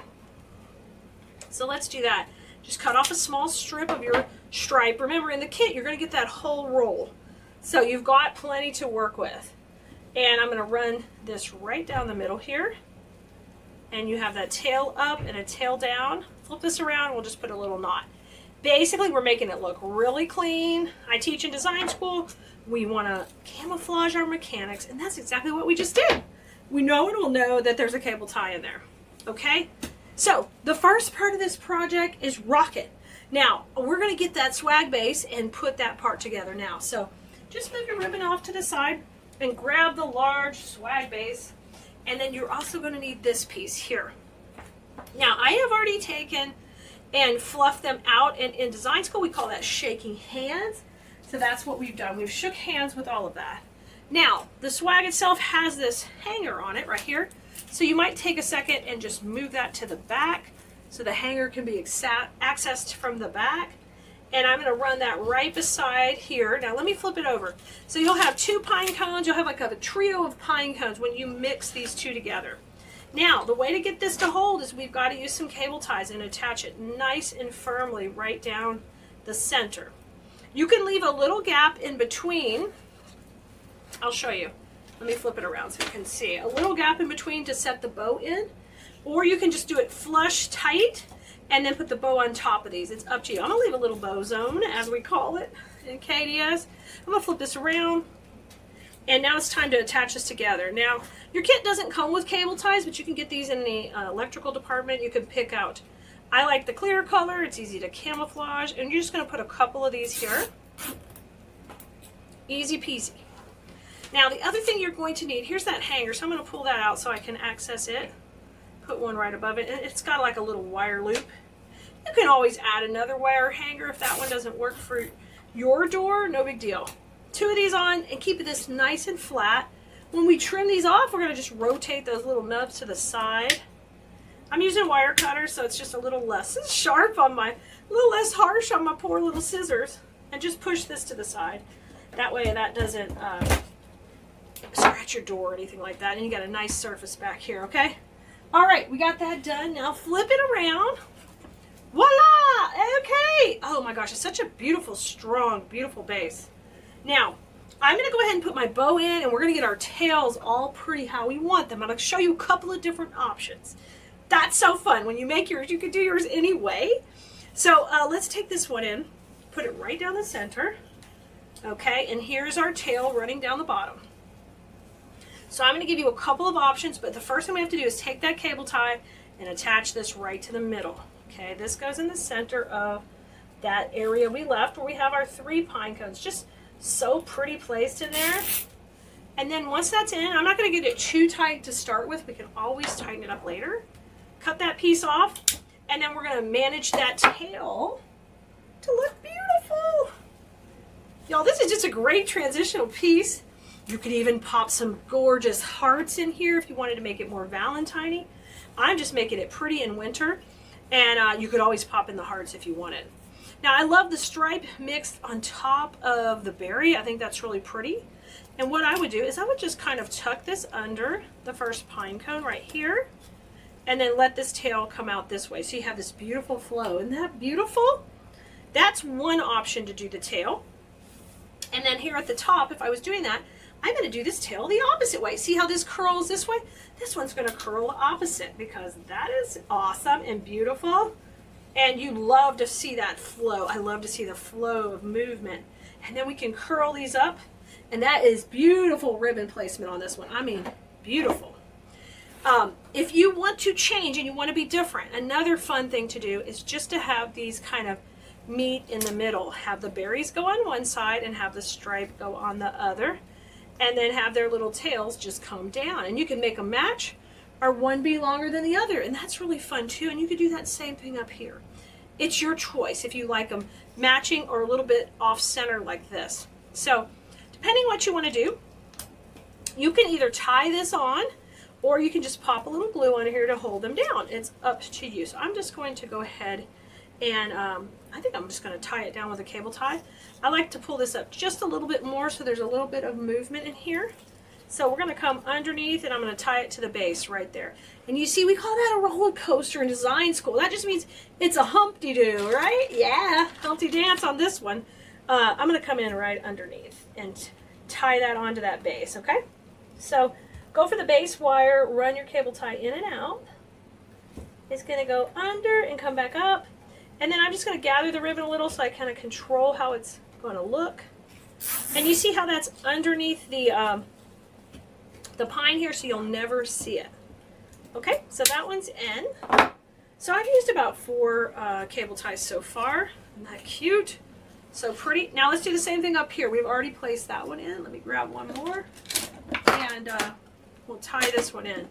So let's do that. Just cut off a small strip of your stripe. Remember, in the kit, you're going to get that whole roll. So you've got plenty to work with. And I'm going to run this right down the middle here. And you have that tail up and a tail down. Flip this around, we'll just put a little knot. Basically, we're making it look really clean. I teach in design school. We want to camouflage our mechanics, and that's exactly what we just did. We know and we'll know that there's a cable tie in there. Okay? So, the first part of this project is rocket. Now, we're going to get that swag base and put that part together now. So, just move your ribbon off to the side and grab the large swag base. And then you're also going to need this piece here. Now, I have already taken and fluffed them out, and in design school we call that shaking hands. So that's what we've done. We've shook hands with all of that. Now, the swag itself has this hanger on it right here. So you might take a second and just move that to the back so the hanger can be accessed from the back. And I'm going to run that right beside here. Now let me flip it over. So you'll have 2 pine cones. You'll have like a trio of pine cones when you mix these 2 together. Now the way to get this to hold is we've got to use some cable ties and attach it nice and firmly right down the center. You can leave a little gap in between. I'll show you. Let me flip it around so you can see. A little gap in between to set the bow in. Or you can just do it flush tight and then put the bow on top of these. It's up to you. I'm going to leave a little bow zone, as we call it in Keleas. I'm going to flip this around. And now it's time to attach this together. Now, your kit doesn't come with cable ties, but you can get these in the electrical department. You can pick out. I like the clear color. It's easy to camouflage. And you're just going to put a couple of these here. Easy peasy. Now, the other thing you're going to need, here's that hanger. So I'm going to pull that out so I can access it. Put one right above it. And it's got like a little wire loop. You can always add another wire hanger if that one doesn't work for your door. No big deal. 2 of these on and keep this nice and flat. When we trim these off, we're going to just rotate those little nubs to the side. I'm using wire cutters, so it's just a little less sharp on a little less harsh on my poor little scissors. And just push this to the side. That way that doesn't scratch your door or anything like that. And you got a nice surface back here, okay? All right, we got that done. Now flip it around. Voila! Okay. Oh my gosh, it's such a beautiful, strong, beautiful base. Now, I'm going to go ahead and put my bow in, and we're going to get our tails all pretty how we want them. I'm going to show you a couple of different options. That's so fun. When you make yours, you can do yours anyway. So let's take this one in, put it right down the center. Okay, and here's our tail running down the bottom. So I'm going to give you a couple of options, but the first thing we have to do is take that cable tie and attach this right to the middle. Okay, this goes in the center of that area we left where we have our 3 pine cones. Just so pretty placed in there. And then once that's in, I'm not going to get it too tight to start with. We can always tighten it up later. Cut that piece off, and then we're going to manage that tail to look beautiful. Y'all, this is just a great transitional piece. You could even pop some gorgeous hearts in here if you wanted to make it more Valentine-y. I'm just making it pretty in winter, and you could always pop in the hearts if you wanted. Now, I love the stripe mixed on top of the berry. I think that's really pretty. And what I would do is I would just kind of tuck this under the first pine cone right here, and then let this tail come out this way. So you have this beautiful flow. Isn't that beautiful? That's one option to do the tail. And then here at the top, if I was doing that, I'm going to do this tail the opposite way. See how this curls this way? This one's going to curl opposite because that is awesome and beautiful. And you love to see that flow. I love to see the flow of movement. And then we can curl these up. And that is beautiful ribbon placement on this one. I mean, beautiful. If you want to change and you want to be different, another fun thing to do is just to have these kind of meet in the middle. Have the berries go on one side and have the stripe go on the other. And then have their little tails just come down. And you can make them match or one be longer than the other. And that's really fun too. And you could do that same thing up here. It's your choice if you like them matching or a little bit off center like this. So depending what you want to do, you can either tie this on or you can just pop a little glue on here to hold them down. It's up to you. So I'm just going to go ahead and I think I'm just going to tie it down with a cable tie. I like to pull this up just a little bit more so there's a little bit of movement in here. So we're going to come underneath and I'm going to tie it to the base right there. And you see, we call that a roller coaster in design school. That just means it's a Humpty-Doo, right? Yeah, Humpty Dance on this one. I'm going to come in right underneath and tie that onto that base, okay? So go for the base wire, run your cable tie in and out. It's going to go under and come back up. And then I'm just going to gather the ribbon a little so I kind of control how it's going to look. And you see how that's underneath the pine here, so you'll never see it. Okay, so that one's in. So I've used about 4 cable ties so far. Isn't that cute? So pretty. Now let's do the same thing up here. We've already placed that one in. Let me grab one more. And we'll tie this one in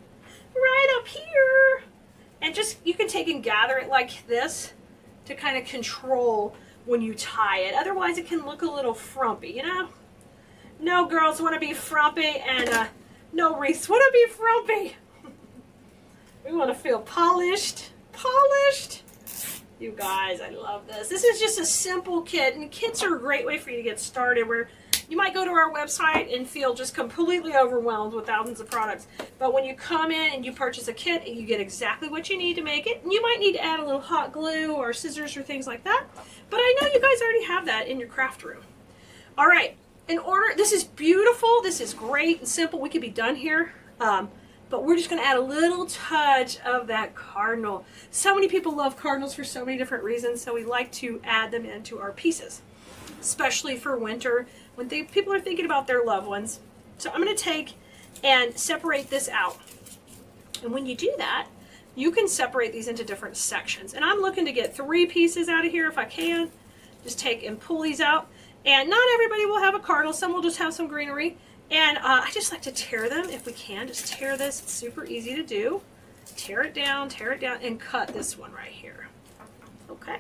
right up here. And just, you can take and gather it like this to kind of control when you tie it. Otherwise it can look a little frumpy, you know? No girls want to be frumpy, and no wreaths want to be frumpy. We want to feel polished. Polished. You guys, I love this. This is just a simple kit, and kits are a great way for you to get started, where you might go to our website and feel just completely overwhelmed with thousands of products. But when you come in and you purchase a kit, you get exactly what you need to make it. And you might need to add a little hot glue or scissors or things like that. But I know you guys already have that in your craft room. All right, in order, this is beautiful. This is great and simple. We could be done here. But we're just going to add a little touch of that cardinal. So many people love cardinals for so many different reasons, so we like to add them into our pieces, especially for winter when people are thinking about their loved ones. So I'm going to take and separate this out. And when you do that, you can separate these into different sections. And I'm looking to get 3 pieces out of here if I can. Just take and pull these out. And not everybody will have a cardinal. Some will just have some greenery. And I just like to tear them if we can. Just tear this. It's super easy to do. Tear it down, and cut this one right here. Okay.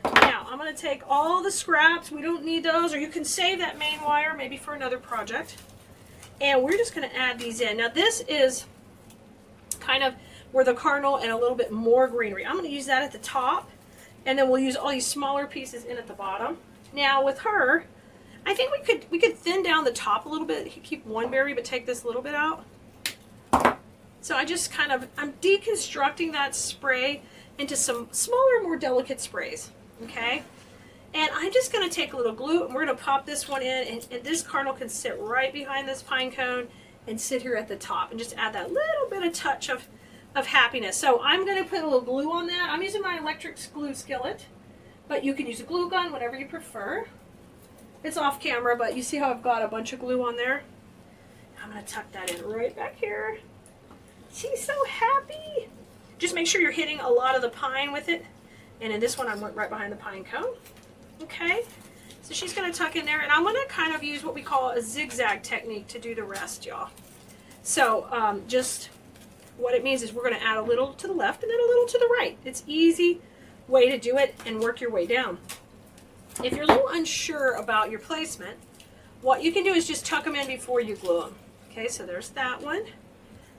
Now, I'm going to take all the scraps. We don't need those, or you can save that main wire maybe for another project. And we're just going to add these in. Now, this is kind of where the cardinal and a little bit more greenery. I'm going to use that at the top, and then we'll use all these smaller pieces in at the bottom. Now, with her, I think we could thin down the top a little bit, keep one berry, but take this little bit out. So I'm deconstructing that spray into some smaller, more delicate sprays, okay? And I'm just gonna take a little glue, and we're gonna pop this one in, and this cardinal can sit right behind this pine cone and sit here at the top, and just add that little bit of touch of happiness. So I'm gonna put a little glue on that. I'm using my electric glue skillet, but you can use a glue gun, whatever you prefer. It's off camera, but you see how I've got a bunch of glue on there? I'm going to tuck that in right back here. She's so happy. Just make sure you're hitting a lot of the pine with it. And in this one, I went right behind the pine cone. Okay, so she's going to tuck in there. And I'm going to kind of use what we call a zigzag technique to do the rest, y'all. So just what it means is we're going to add a little to the left and then a little to the right. It's easy way to do it and work your way down. If you're a little unsure about your placement, what you can do is just tuck them in before you glue them. Okay, so there's that one.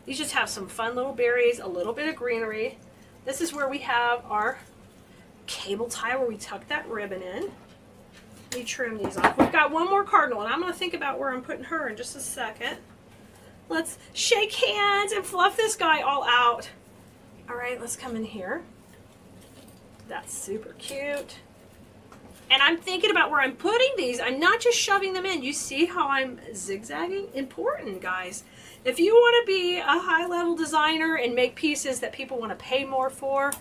These just have some fun little berries, a little bit of greenery. This is where we have our cable tie where we tuck that ribbon in. Let me trim these off. We've got one more cardinal, and I'm going to think about where I'm putting her in just a second. Let's shake hands and fluff this guy all out. All right, let's come in here. That's super cute. And I'm thinking about where I'm putting these. I'm not just shoving them in. You see how I'm zigzagging? Important, guys. If you want to be a high-level designer and make pieces that people want to pay more for,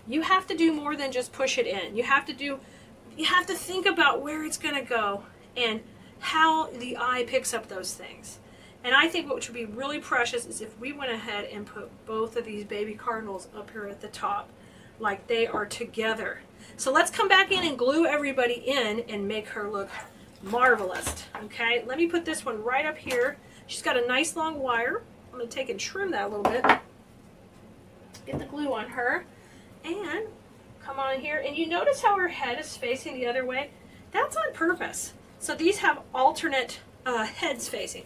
you have to do more than just push it in. You have to think about where it's going to go and how the eye picks up those things. And I think what would be really precious is if we went ahead and put both of these baby cardinals up here at the top like they are together. So let's come back in and glue everybody in and make her look marvelous. Okay, let me put this one right up here. She's got a nice long wire. I'm going to take and trim that a little bit. Get the glue on her and come on here. And you notice how her head is facing the other way? That's on purpose. So these have alternate heads facing.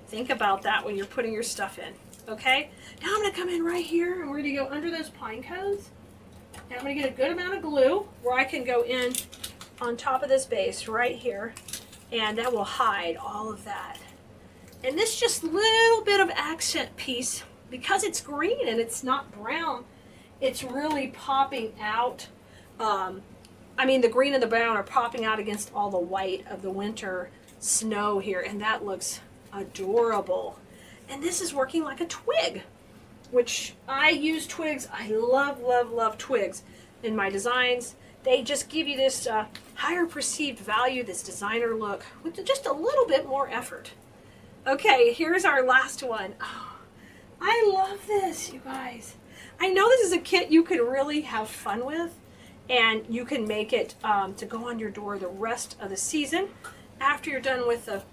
Think about that when you're putting your stuff in. Okay, now I'm going to come in right here and we're going to go under those pine cones. And I'm going to get a good amount of glue where I can go in on top of this base right here, and that will hide all of that. And this just little bit of accent piece, because it's green and it's not brown, it's really popping out. I mean, the green and the brown are popping out against all the white of the winter snow here, and that looks adorable. And this is working like a twig, which I use twigs. I love, love, love twigs in my designs. They just give you this higher perceived value, this designer look, with just a little bit more effort. Okay, here's our last one. Oh, I love this, you guys. I know this is a kit you can really have fun with, and you can make it to go on your door the rest of the season after you're done with the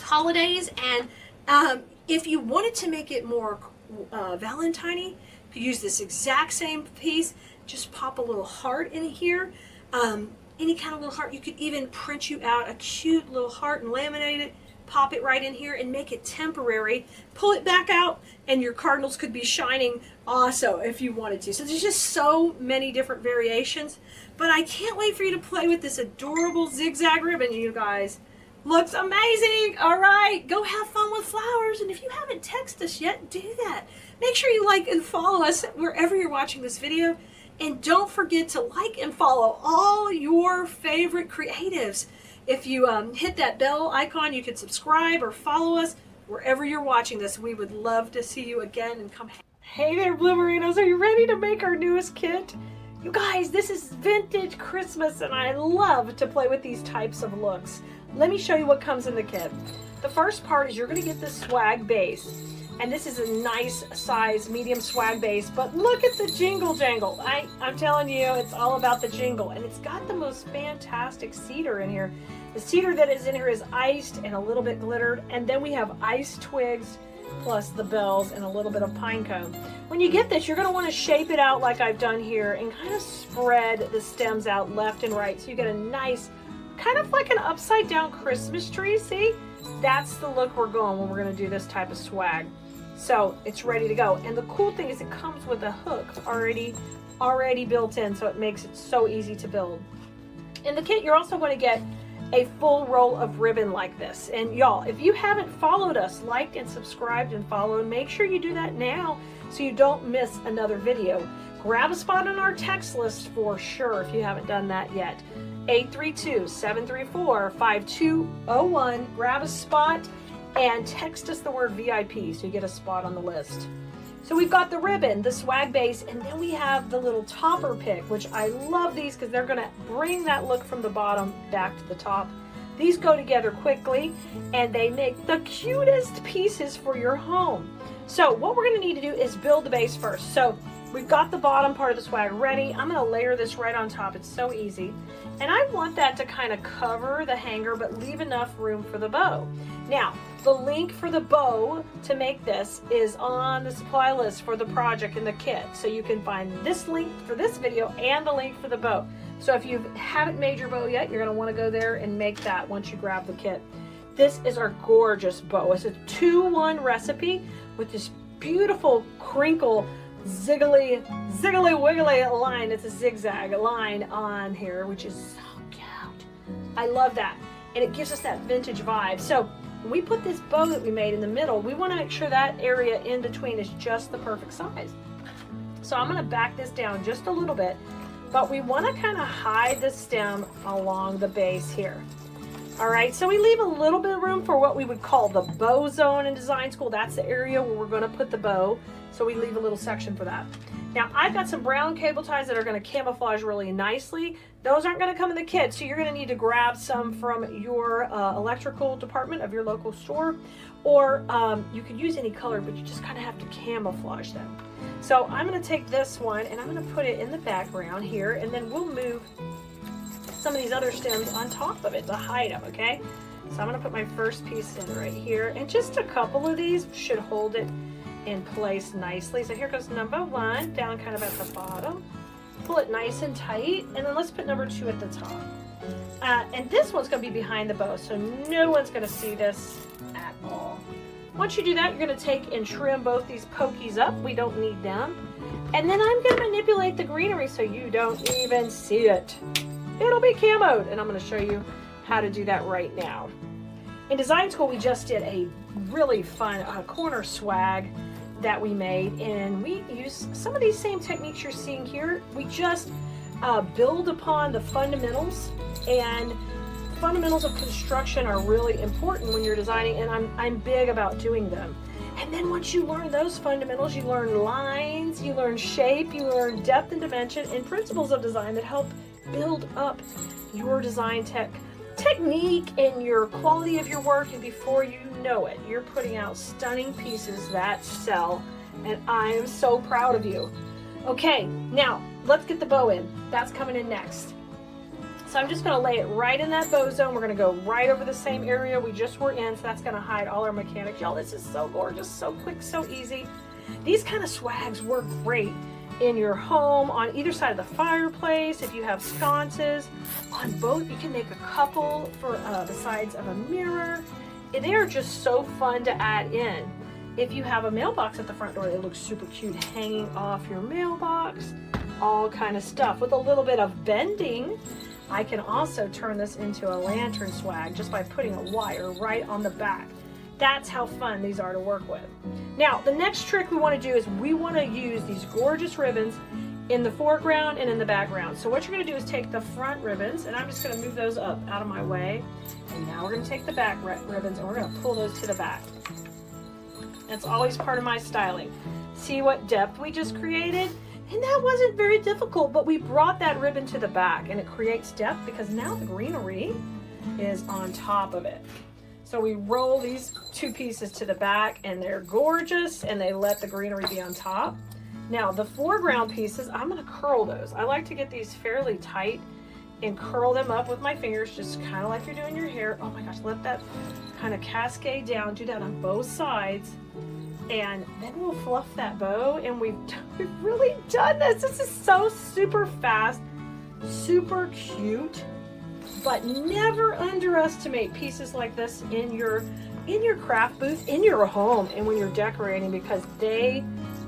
holidays. And if you wanted to make it more Valentine-y, you could use this exact same piece, just pop a little heart in here, any kind of little heart. You could even print you out a cute little heart and laminate it, pop it right in here and make it temporary. Pull it back out and your cardinals could be shining also if you wanted to. So there's just so many different variations. But I can't wait for you to play with this adorable zigzag ribbon, you guys. Looks amazing. All right, go have fun with flowers. And if you haven't texted us yet, do that. Make sure you like and follow us wherever you're watching this video. And don't forget to like and follow all your favorite creatives. If you hit that bell icon, you can subscribe or follow us wherever you're watching this. We would love to see you again and come. Hey there, Bloomerinos. Are you ready to make our newest kit? You guys, this is vintage Christmas, and I love to play with these types of looks. Let me show you what comes in the kit. The first part is you're going to get this swag base. And this is a nice size medium swag base, but look at the jingle jangle. I'm telling you, it's all about the jingle. And it's got the most fantastic cedar in here. The cedar that is in here is iced and a little bit glittered. And then we have iced twigs plus the bells and a little bit of pine cone. When you get this, you're going to want to shape it out like I've done here and kind of spread the stems out left and right. So you get a nice, kind of like an upside down Christmas tree. See? That's the look we're going when we're going to do this type of swag. So it's ready to go. And the cool thing is it comes with a hook already built in, so it makes it so easy to build. In the kit, you're also going to get a full roll of ribbon like this. And y'all, if you haven't followed us, liked and subscribed and followed, make sure you do that now so you don't miss another video. Grab a spot on our text list for sure if you haven't done that yet. 832-734-5201. Grab a spot and text us the word VIP so you get a spot on the list. So we've got the ribbon, the swag base, and then we have the little topper pick, which I love these because they're going to bring that look from the bottom back to the top. These go together quickly and they make the cutest pieces for your home. So what we're going to need to do is build the base first. So we've got the bottom part of the swag ready. I'm going to layer this right on top. It's so easy. And I want that to kind of cover the hanger but leave enough room for the bow. Now, the link for the bow to make this is on the supply list for the project in the kit. So you can find this link for this video and the link for the bow. So if you haven't made your bow yet, you're going to want to go there and make that once you grab the kit. This is our gorgeous bow. It's a 2-1 recipe with this beautiful crinkle ziggly wiggly line. It's a zigzag line on here, which is so cute. I love that. And it gives us that vintage vibe. So when we put this bow that we made in the middle, we want to make sure that area in between is just the perfect size. So I'm going to back this down just a little bit, but we want to kind of hide the stem along the base here. All right, so we leave a little bit of room for what we would call the bow zone in design school. That's the area where we're going to put the bow. So we leave a little section for that. Now I've got some brown cable ties that are going to camouflage really nicely. Those aren't going to come in the kit, so you're going to need to grab some from your electrical department of your local store, or you could use any color, but you just kind of have to camouflage them. So I'm going to take this one and I'm going to put it in the background here, and then we'll move some of these other stems on top of it to hide them, okay? So I'm going to put my first piece in right here, and just a couple of these should hold it in place nicely. So here goes number 1 down kind of at the bottom. Pull it nice and tight, and then let's put number 2 at the top. And this one's going to be behind the bow, so no one's going to see this at all. Once you do that, you're going to take and trim both these pokies up. We don't need them. And then I'm going to manipulate the greenery so you don't even see it. It'll be camoed, and I'm going to show you how to do that right now. In design school, we just did a really fun corner swag that we made, and we use some of these same techniques you're seeing here. We just build upon the fundamentals, and fundamentals of construction are really important when you're designing, and I'm big about doing them. And then once you learn those fundamentals, you learn lines, you learn shape, you learn depth and dimension, and principles of design that help build up your design technique and your quality of your work, and before you know it, you're putting out stunning pieces that sell, and I am so proud of you. Okay, now let's get the bow in. That's coming in next. So I'm just going to lay it right in that bow zone. We're going to go right over the same area we just were in, so that's going to hide all our mechanics. Y'all, this is so gorgeous, so quick, so easy. These kind of swags work great in your home, on either side of the fireplace, if you have sconces. On both, you can make a couple for the sides of a mirror. It and they are just so fun to add in. If you have a mailbox at the front door, it looks super cute hanging off your mailbox, all kind of stuff. With a little bit of bending, I can also turn this into a lantern swag just by putting a wire right on the back. That's how fun these are to work with. Now, the next trick we want to do is we want to use these gorgeous ribbons in the foreground and in the background. So what you're going to do is take the front ribbons, and I'm just going to move those up out of my way. And now we're going to take the back ribbons and we're going to pull those to the back. That's always part of my styling. See what depth we just created? And that wasn't very difficult, but we brought that ribbon to the back, and it creates depth because now the greenery is on top of it. So we roll these two pieces to the back, and they're gorgeous, and they let the greenery be on top. Now the foreground pieces, I'm going to curl those. I like to get these fairly tight and curl them up with my fingers, just kind of like you're doing your hair. Oh my gosh, let that kind of cascade down. Do that on both sides, and then we'll fluff that bow. And we've really done this. This is so super fast, super cute. But never underestimate pieces like this in your craft booth, in your home, and when you're decorating, because they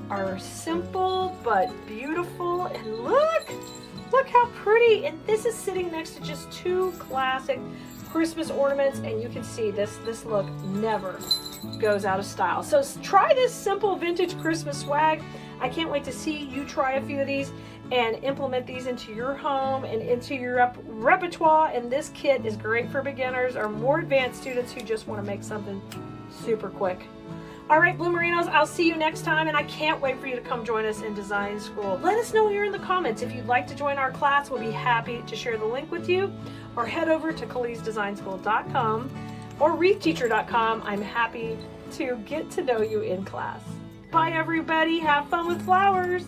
are simple but beautiful. And look how pretty. And this is sitting next to just two classic Christmas ornaments, and you can see this look never goes out of style. So try this simple vintage Christmas swag. I can't wait to see you try a few of these and implement these into your home and into your repertoire. And this kit is great for beginners or more advanced students who just want to make something super quick. All right, Bloomerinos, I'll see you next time, and I can't wait for you to come join us in design school. Let us know here in the comments if you'd like to join our class. We'll be happy to share the link with you, or head over to KeleasDesignSchool.com or ReefTeacher.com. I'm happy to get to know you in class. Bye, everybody. Have fun with flowers.